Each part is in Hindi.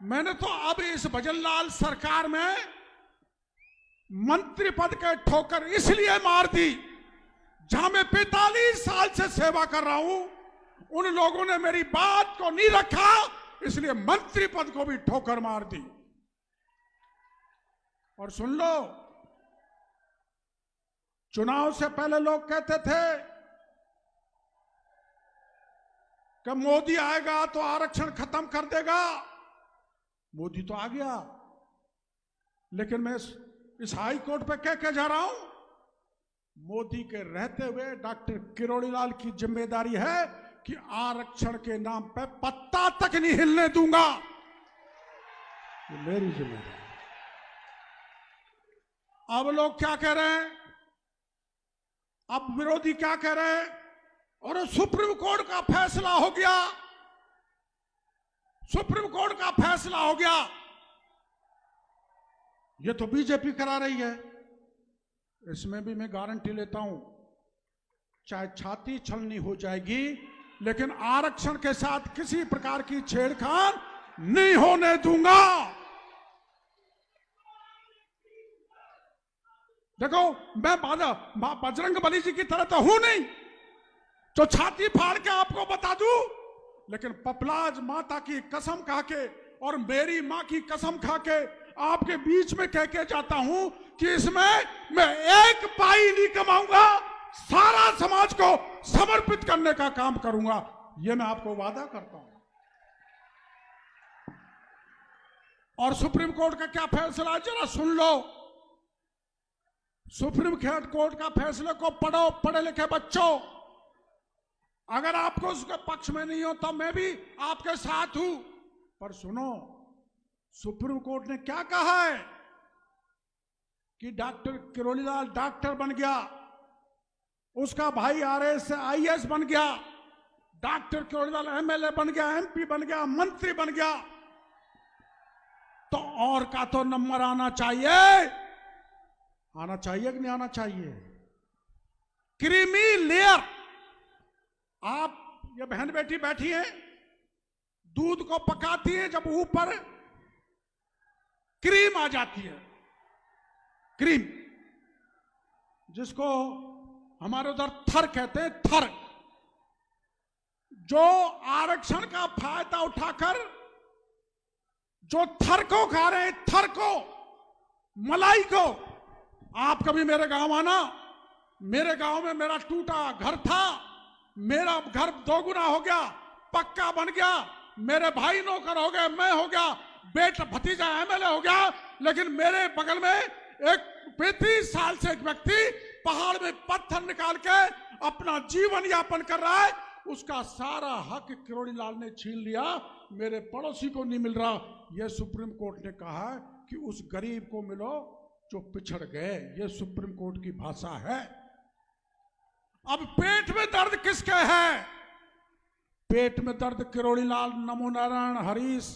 मैंने तो अब इस भजनलाल सरकार में मंत्री पद के ठोकर इसलिए मार दी, जहां मैं 45 साल से सेवा कर रहा हूं, उन लोगों ने मेरी बात को नहीं रखा, इसलिए मंत्री पद को भी ठोकर मार दी। और सुन लो, चुनाव से पहले लोग कहते थे कि मोदी आएगा तो आरक्षण खत्म कर देगा। मोदी तो आ गया, लेकिन मैं इस हाई कोर्ट पे कह जा रहा हूं, मोदी के रहते हुए डॉक्टर किरोड़ीलाल की जिम्मेदारी है कि आरक्षण के नाम पे पत्ता तक नहीं हिलने दूंगा। ये मेरी जिम्मेदारी। अब लोग क्या कह रहे हैं, अब विरोधी क्या कह रहे हैं, और सुप्रीम कोर्ट का फैसला हो गया, सुप्रीम कोर्ट का फैसला हो गया। ये तो बीजेपी करा रही है। इसमें भी मैं गारंटी लेता हूं, चाहे छाती छलनी हो जाएगी, लेकिन आरक्षण के साथ किसी प्रकार की छेड़खानी नहीं होने दूंगा। देखो, मैं बजरंग बली जी की तरह तो हूं नहीं जो छाती फाड़ के आपको बता दूं, लेकिन पपलाज माता की कसम खा के और मेरी मां की कसम खा के आपके बीच में कह के जाता हूं कि इसमें मैं एक पाई नहीं कमाऊंगा, सारा समाज को समर्पित करने का काम करूंगा। यह मैं आपको वादा करता हूं। और सुप्रीम कोर्ट का क्या फैसला है, जरा सुन लो। सुप्रीम कोर्ट का फैसले को पढ़ो, पढ़े लिखे बच्चों। अगर आपको उसके पक्ष में नहीं हो तो मैं भी आपके साथ हूं, पर सुनो, सुप्रीम कोर्ट ने क्या कहा है कि डॉक्टर किरोड़ीलाल डॉक्टर बन गया, उसका भाई आरएस से आईएएस बन गया, डॉक्टर किरोड़ीलाल एमएलए बन गया, एमपी बन गया, मंत्री बन गया, तो और का तो नंबर आना चाहिए, आना चाहिए कि नहीं आना चाहिए? Creamy layer. आप ये बहन बेटी बैठी है, दूध को पकाती है, जब ऊपर क्रीम आ जाती है, क्रीम, जिसको हमारे उधर थर कहते हैं, थर, जो आरक्षण का फायदा उठाकर जो थर को खा रहे हैं, थर को, मलाई को। आप कभी मेरे गांव आना, मेरे गांव में मेरा टूटा घर था, मेरा घर दोगुना हो गया, पक्का बन गया, मेरे भाई नौकर हो गए, मैं हो गया, बेटा भतीजा एमएलए हो गया, लेकिन मेरे बगल में एक 35 साल से एक व्यक्ति पहाड़ में पत्थर निकाल के अपना जीवन यापन कर रहा है, उसका सारा हक किरोड़ीलाल ने छीन लिया, मेरे पड़ोसी को नहीं मिल रहा। यह सुप्रीम कोर्ट ने कहा है कि उस गरीब को मिलो जो पिछड़ गए। यह सुप्रीम कोर्ट की भाषा है। अब पेट में दर्द किसके है? पेट में दर्द किरोड़ीलाल, नमो नारायण, हरीश,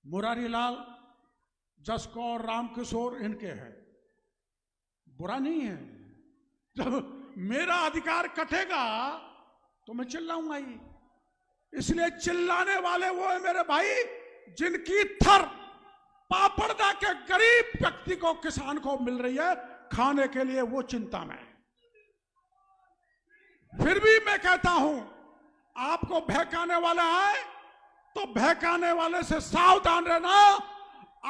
मुरारीलाल, जसकौर, रामकिशोर, इनके है। बुरा नहीं है। जब मेरा अधिकार कटेगा तो मैं चिल्लाऊंगा ही। इसलिए चिल्लाने वाले वो है मेरे भाई जिनकी थर पापड़दा के गरीब व्यक्ति को, किसान को मिल रही है खाने के लिए, वो चिंता में है। फिर भी मैं कहता हूं, आपको बहकाने वाला है तो बहकाने वाले से सावधान रहना।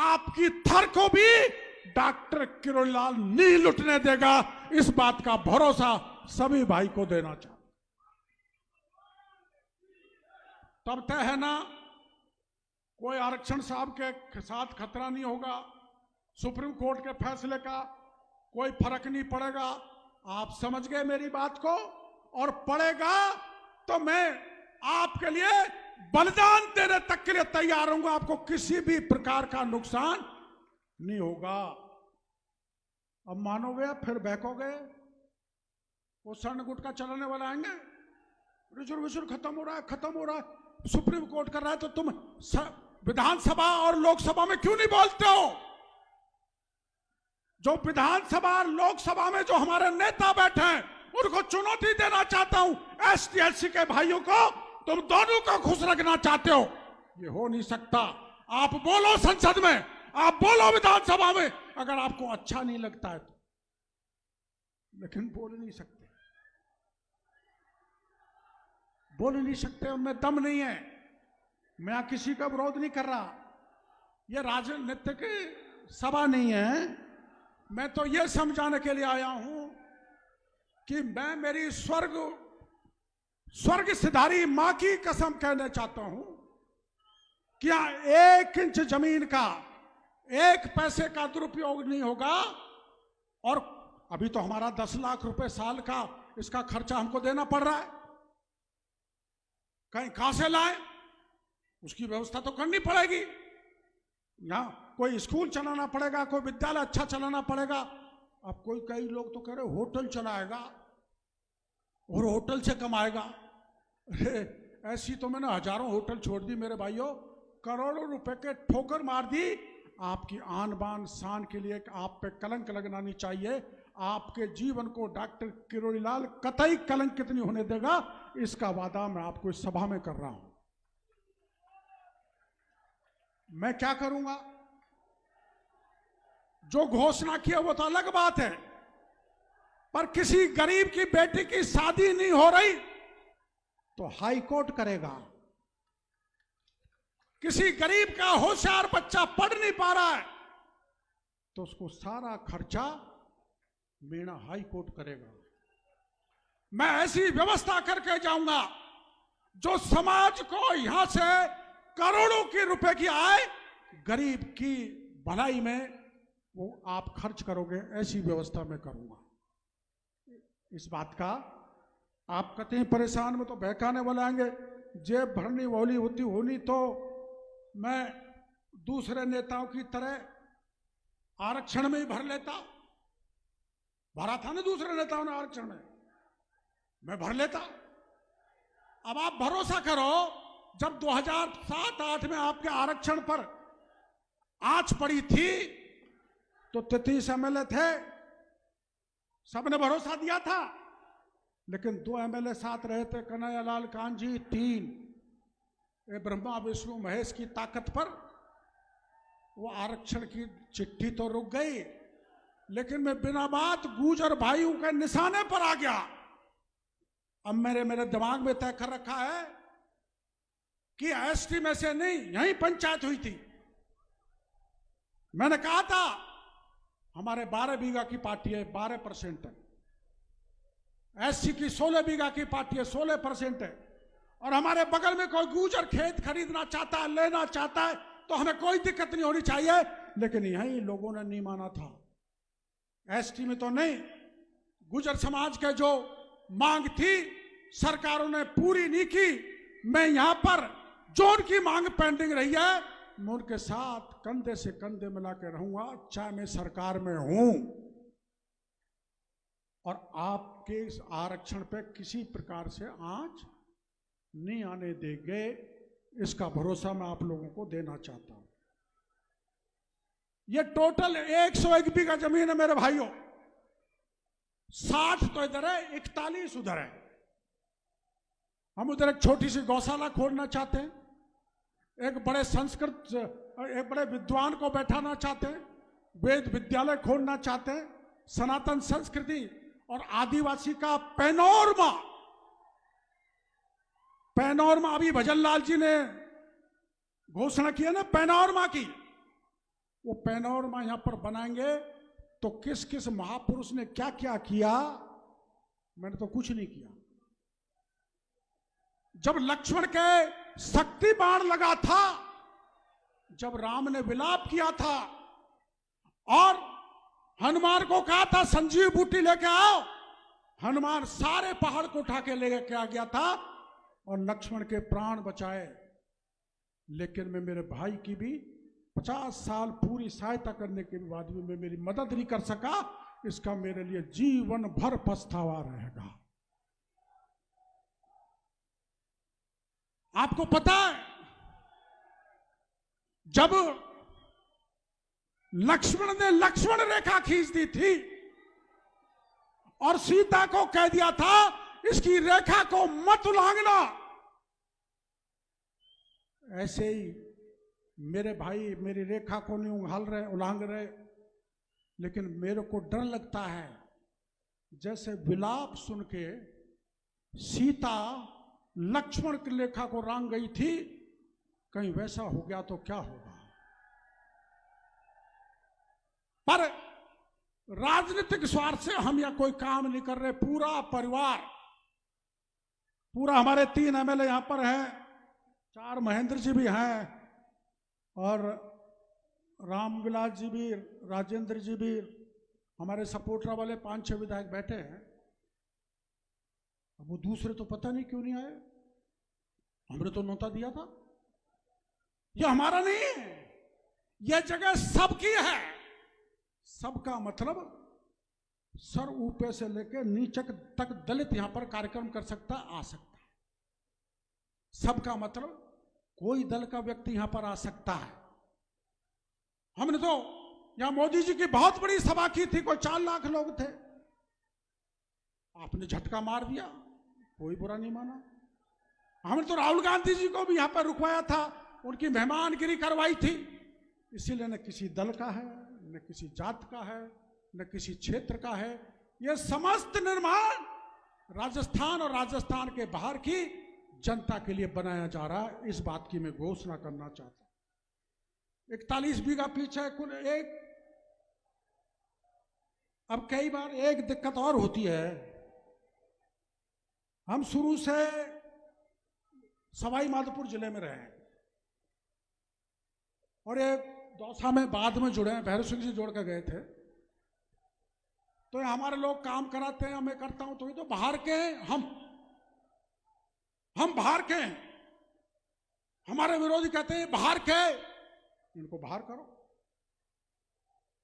आपकी थर को भी डॉक्टर किरोड़ीलाल नहीं लुटने देगा, इस बात का भरोसा सभी भाई को देना चाहिए। तब तय है ना, कोई आरक्षण साहब के साथ खतरा नहीं होगा, सुप्रीम कोर्ट के फैसले का कोई फर्क नहीं पड़ेगा। आप समझ गए मेरी बात को? और पड़ेगा तो मैं आपके लिए बलिदान देने तक के लिए तैयार हूंगा। आपको किसी भी प्रकार का नुकसान नहीं होगा। अब मानोगे, फिर बहकोगे, वो स्वर्ण गुटका चलाने वाला आएंगे, रिजर्वेशन खत्म हो रहा है, खत्म हो रहा है, सुप्रीम कोर्ट कर रहा है, तो तुम विधानसभा और लोकसभा में क्यों नहीं बोलते हो? जो विधानसभा और लोकसभा में जो हमारे नेता बैठे हैं, उनको चुनौती देना चाहता हूं। एसटी एससी के भाइयों को तुम दोनों को खुश रखना चाहते हो, ये हो नहीं सकता। आप बोलो संसद में, आप बोलो विधानसभा में, अगर आपको अच्छा नहीं लगता है तो, लेकिन बोल नहीं सकते, बोल नहीं सकते, उनमें दम नहीं है। मैं किसी का विरोध नहीं कर रहा, यह राजनीतिक सभा नहीं है। मैं तो यह समझाने के लिए आया हूं कि मैं मेरी स्वर्ग सिधारी मां की कसम कहना चाहता हूं कि 1 इंच जमीन का 1 पैसे का दुरुपयोग नहीं होगा। और अभी तो हमारा 10 लाख रुपए साल का इसका खर्चा हमको देना पड़ रहा है, कहां से लाए, उसकी व्यवस्था तो करनी पड़ेगी। यहां कोई स्कूल चलाना पड़ेगा, कोई विद्यालय अच्छा चलाना पड़ेगा। अब कई लोग तो कह रहे होटल चलाएगा और होटल से कमाएगा। अरे ऐसी तो मैंने हजारों होटल छोड़ दी मेरे भाइयों, करोड़ों रुपए के ठोकर मार दी। आपकी आन बान शान के लिए आप पे कलंक लगना नहीं चाहिए। आपके जीवन को डॉक्टर किरोड़ीलाल कतई कलंकित नहीं होने देगा, इसका वादा मैं आपको इस सभा में कर रहा हूं। मैं क्या करूंगा, जो घोषणा किया वो तो अलग बात है, पर किसी गरीब की बेटी की शादी नहीं हो रही तो हाई कोर्ट करेगा। किसी गरीब का होशियार बच्चा पढ़ नहीं पा रहा है तो उसको सारा खर्चा मेरा हाई कोर्ट करेगा। मैं ऐसी व्यवस्था करके जाऊंगा जो समाज को यहां से करोड़ों के रुपए की आय गरीब की भलाई में वो आप खर्च करोगे, ऐसी व्यवस्था मैं करूंगा। इस बात का आप कहते हैं परेशान में तो बहकाने वाले आएंगे, जेब भरनी वाली होनी तो मैं दूसरे नेताओं की तरह आरक्षण में ही भर लेता। भरा था ना दूसरे नेताओं ने आरक्षण में, मैं भर लेता। अब आप भरोसा करो, जब 2007-8 में आपके आरक्षण पर आंच पड़ी थी तो 33 एमएलए थे, सबने भरोसा दिया था। लेकिन 2 एमएलए साथ रहे थे, कन्हैयालाल कांजी 3, ये ब्रह्मा विष्णु महेश की ताकत पर वो आरक्षण की चिट्ठी तो रुक गई, लेकिन मैं बिना बात गुर्जर भाइयों के निशाने पर आ गया। अब मेरे दिमाग में तय कर रखा है कि एसटी में से नहीं, यहीं पंचायत हुई थी। मैंने कहा था हमारे 12 बीघा की पार्टी है, 12% है, एससी की 16 बीघा की पार्टी है, 16% है, और हमारे बगल में कोई गुर्जर खेत खरीदना चाहता है, लेना चाहता है तो हमें कोई दिक्कत नहीं होनी चाहिए। लेकिन यहीं लोगों ने नहीं माना था, एसटी में तो नहीं। गुर्जर समाज के जो मांग थी सरकारों ने पूरी नहीं की। मैं यहां पर जो उनकी मांग पेंडिंग रही है मैं उनके साथ कंधे से कंधे मिला के रहूंगा, चाहे मैं सरकार में हूं। और आपके इस आरक्षण पे किसी प्रकार से आंच नहीं आने देंगे, इसका भरोसा मैं आप लोगों को देना चाहता हूं। ये टोटल 101 बीघा जमीन है मेरे भाइयों, 60 तो इधर है, 41 उधर है। हम उधर एक छोटी सी गौशाला खोलना चाहते हैं, एक बड़े विद्वान को बैठाना चाहते हैं, वेद विद्यालय खोलना चाहते हैं, सनातन संस्कृति और आदिवासी का पैनोरमा अभी भजन लाल जी ने घोषणा की है ना पैनोरमा की, वो पैनोरमा यहां पर बनाएंगे। तो किस किस महापुरुष ने क्या क्या किया, मैंने तो कुछ नहीं किया। जब लक्ष्मण के शक्ति बाण लगा था, जब राम ने विलाप किया था और हनुमान को कहा था संजीव बूटी लेके आओ, हनुमान सारे पहाड़ को उठा के लेके आ गया था और लक्ष्मण के प्राण बचाए। लेकिन मैं मेरे भाई की भी 50 साल पूरी सहायता करने के बाद भी मैं मेरी मदद नहीं कर सका, इसका मेरे लिए जीवन भर पछतावा रहेगा। आपको पता है जब लक्ष्मण ने लक्ष्मण रेखा खींच दी थी और सीता को कह दिया था इसकी रेखा को मत उल्लंघना, ऐसे ही मेरे भाई मेरी रेखा को नहीं उलांघ रहे, लेकिन मेरे को डर लगता है जैसे विलाप सुन के सीता लक्ष्मण की रेखा को रांग गई थी, कहीं वैसा हो गया तो क्या होगा। पर राजनीतिक स्वार्थ से हम यह कोई काम नहीं कर रहे। पूरा परिवार, पूरा हमारे 3 एमएलए यहां पर हैं, 4 महेंद्र जी भी हैं और रामविलास जी भी, राजेंद्र जी भी, हमारे सपोर्टर वाले 5-6 विधायक बैठे हैं। अब वो दूसरे तो पता नहीं क्यों नहीं आए, हमने तो न्योता दिया था। ये हमारा नहीं है, यह जगह सबकी है। सबका मतलब सर ऊपर से लेकर नीचे तक दलित यहां पर कार्यक्रम कर सकता, आ सकता है। सबका मतलब कोई दल का व्यक्ति यहां पर आ सकता है। हमने तो यहां मोदी जी की बहुत बड़ी सभा की थी, कोई 4 लाख लोग थे, आपने झटका मार दिया, कोई बुरा नहीं माना। हमने तो राहुल गांधी जी को भी यहां पर रुकवाया था, उनकी मेहमानगिरी करवाई थी। इसीलिए न किसी दल का है, न किसी जात का है, न किसी क्षेत्र का है। यह समस्त निर्माण राजस्थान और राजस्थान के बाहर की जनता के लिए बनाया जा रहा है। इस बात की मैं घोषणा करना चाहता हूं। 41 बीघा पीछे कुल एक। अब कई बार एक दिक्कत और होती है, हम शुरू से सवाई माधोपुर जिले में रहे और ये दौसा में बाद में जुड़े हैं, भैरव सिंह जी जोड़ कर गए थे। तो हमारे लोग काम कराते हैं, मैं करता हूं, तो ये तो बाहर के हैं, हम बाहर के हैं। हमारे विरोधी कहते हैं बाहर के, इनको बाहर करो।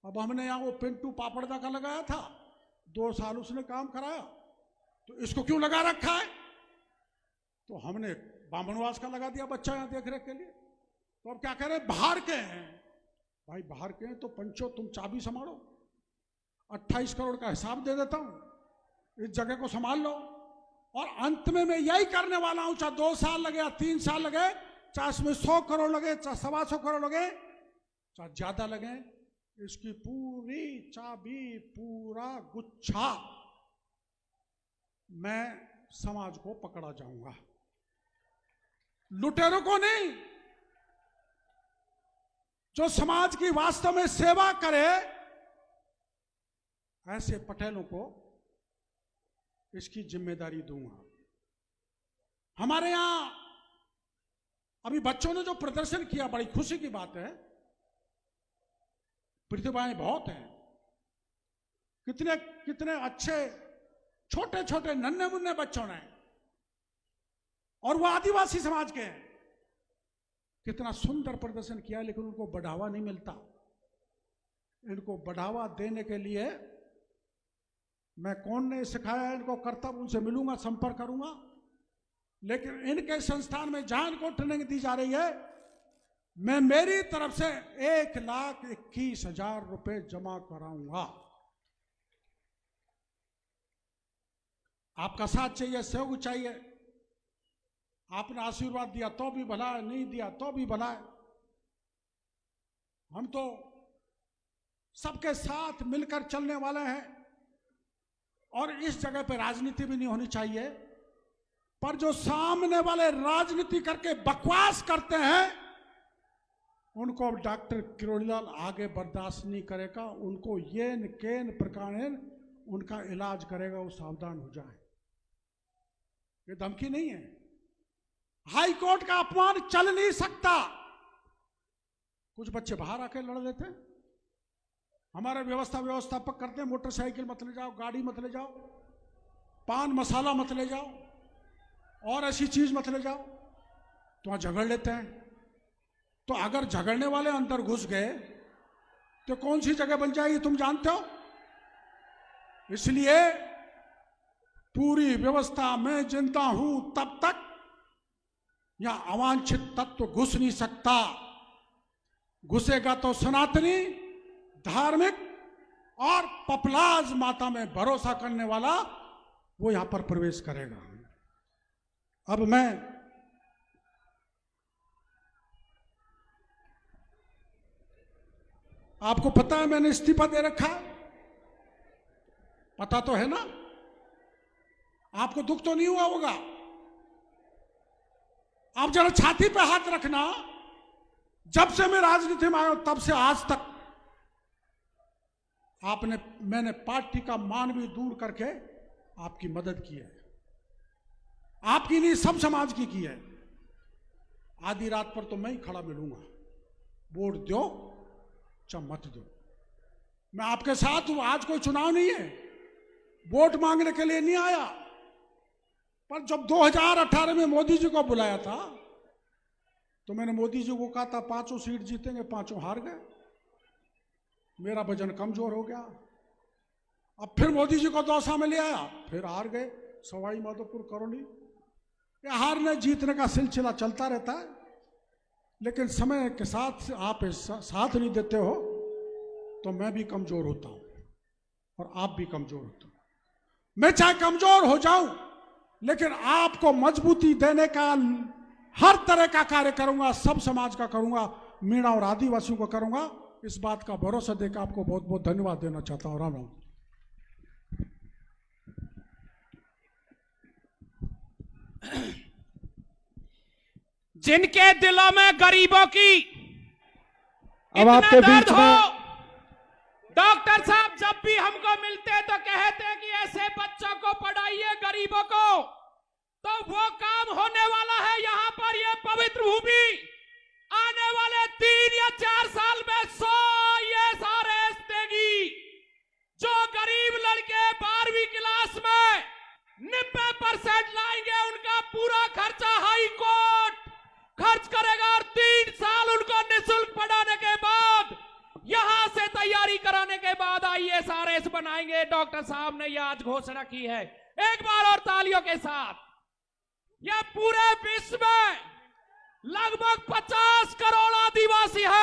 अब हमने यहां वो पिंटू पापड़दा का लगाया था, 2 साल उसने काम कराया, तो इसको क्यों लगा रखा है? तो हमने बामनवास का लगा दिया बच्चा यहां देख रेख के लिए। तो अब क्या कह रहे हैं, बाहर के हैं। भाई बाहर के हैं तो पंचो तुम चाबी संभालो, 28 करोड़ का हिसाब दे देता हूं, इस जगह को संभाल लो। और अंत में मैं यही करने वाला हूं, चाहे 2 साल लगे या 3 साल लगे, चाहे इसमें 100 करोड़ लगे, चाहे 125 करोड़ लगे, चाहे ज्यादा लगे, इसकी पूरी चाबी, पूरा गुच्छा मैं समाज को पकड़ा जाऊंगा, लुटेरों को नहीं। जो समाज की वास्तव में सेवा करे, ऐसे पटेलों को इसकी जिम्मेदारी दूंगा। हमारे यहां अभी बच्चों ने जो प्रदर्शन किया, बड़ी खुशी की बात है। प्रतिभाएं बहुत हैं, कितने कितने अच्छे छोटे छोटे नन्हे मुन्ने बच्चों ने, और वो आदिवासी समाज के हैं। कितना सुंदर प्रदर्शन किया, लेकिन उनको बढ़ावा नहीं मिलता। इनको बढ़ावा देने के लिए मैं, कौन ने सिखाया इनको करतब, उनसे मिलूंगा, संपर्क करूंगा। लेकिन इनके संस्थान में जहां इनको ट्रेनिंग दी जा रही है, मैं मेरी तरफ से 1,21,000 रुपए जमा कराऊंगा। आपका साथ चाहिए, सहयोग चाहिए। आपने आशीर्वाद दिया तो भी भला है, नहीं दिया तो भी भला है। हम तो सबके साथ मिलकर चलने वाले हैं, और इस जगह पे राजनीति भी नहीं होनी चाहिए। पर जो सामने वाले राजनीति करके बकवास करते हैं, उनको अब डॉक्टर किरोड़ीलाल आगे बर्दाश्त नहीं करेगा। उनको येन केन प्रकार उनका इलाज करेगा, वो सावधान हो जाए। ये धमकी नहीं है। हाई कोर्ट का अपमान चल नहीं सकता। कुछ बच्चे बाहर आके लड़ लेते हैं, हमारे व्यवस्थापक करते हैं, मोटरसाइकिल मत ले जाओ, गाड़ी मत ले जाओ, पान मसाला मत ले जाओ, और ऐसी चीज मत ले जाओ, तो वहां झगड़ लेते हैं। तो अगर झगड़ने वाले अंदर घुस गए तो कौन सी जगह बन जाएगी, तुम जानते हो। इसलिए पूरी व्यवस्था में जिंदा हूं तब तक यहां अवांछित तत्व घुस नहीं सकता। घुसेगा तो सनातनी, धार्मिक और पपलाज माता में भरोसा करने वाला, वो यहां पर प्रवेश करेगा। अब मैं आपको पता है मैंने इस्तीफा दे रखा है? पता तो है ना? आपको दुख तो नहीं हुआ होगा? आप जरा छाती पे हाथ रखना, जब से मैं राजनीति में आया हूं तब से आज तक मैंने पार्टी का मान भी दूर करके आपकी मदद की है। आपकी नहीं, सब समाज की है। आधी रात पर तो मैं ही खड़ा मिलूंगा, वोट दो चाहे मत दो, मैं आपके साथ हूं। आज कोई चुनाव नहीं है, वोट मांगने के लिए नहीं आया। पर जब 2018 में मोदी जी को बुलाया था तो मैंने मोदी जी को कहा था 5 सीट जीतेंगे, 5 हार गए, मेरा वजन कमजोर हो गया। अब फिर मोदी जी को दौसा में ले आया, फिर हार गए सवाई माधोपुर करौली। ये हारने जीतने का सिलसिला चलता रहता है, लेकिन समय के साथ आप साथ नहीं देते हो तो मैं भी कमजोर होता हूं और आप भी कमजोर होते हो। मैं चाहे कमजोर हो जाऊं, लेकिन आपको मजबूती देने का हर तरह का कार्य करूंगा, सब समाज का करूंगा, मीणा और आदिवासियों को करूंगा। इस बात का भरोसा देकर आपको बहुत बहुत धन्यवाद देना चाहता हूं। राम राम। जिनके दिलों में गरीबों की अब आपके दर्द बीच हो, में डॉक्टर साहब जब भी हमको मिलते हैं तो कहते हैं कि ऐसे बच्चों को पढ़ाइए, गरीबों को, तो वो काम होने वाला है। यहाँ पर ये पवित्र भूमि आने वाले 3 या 4 साल में 100 IAS देगी। जो गरीब लड़के 12वीं क्लास में 90% लाएंगे, उनका पूरा खर्चा हाई कोर्ट खर्च करेगा और 3 साल उनको निःशुल्क पढ़ाने के बाद, यहां से तैयारी कराने के बाद IAS बनाएंगे। डॉक्टर साहब ने यह आज घोषणा की है। एक बार और तालियों के साथ। यह पूरे विश्व में लगभग 50 करोड़ आदिवासी है।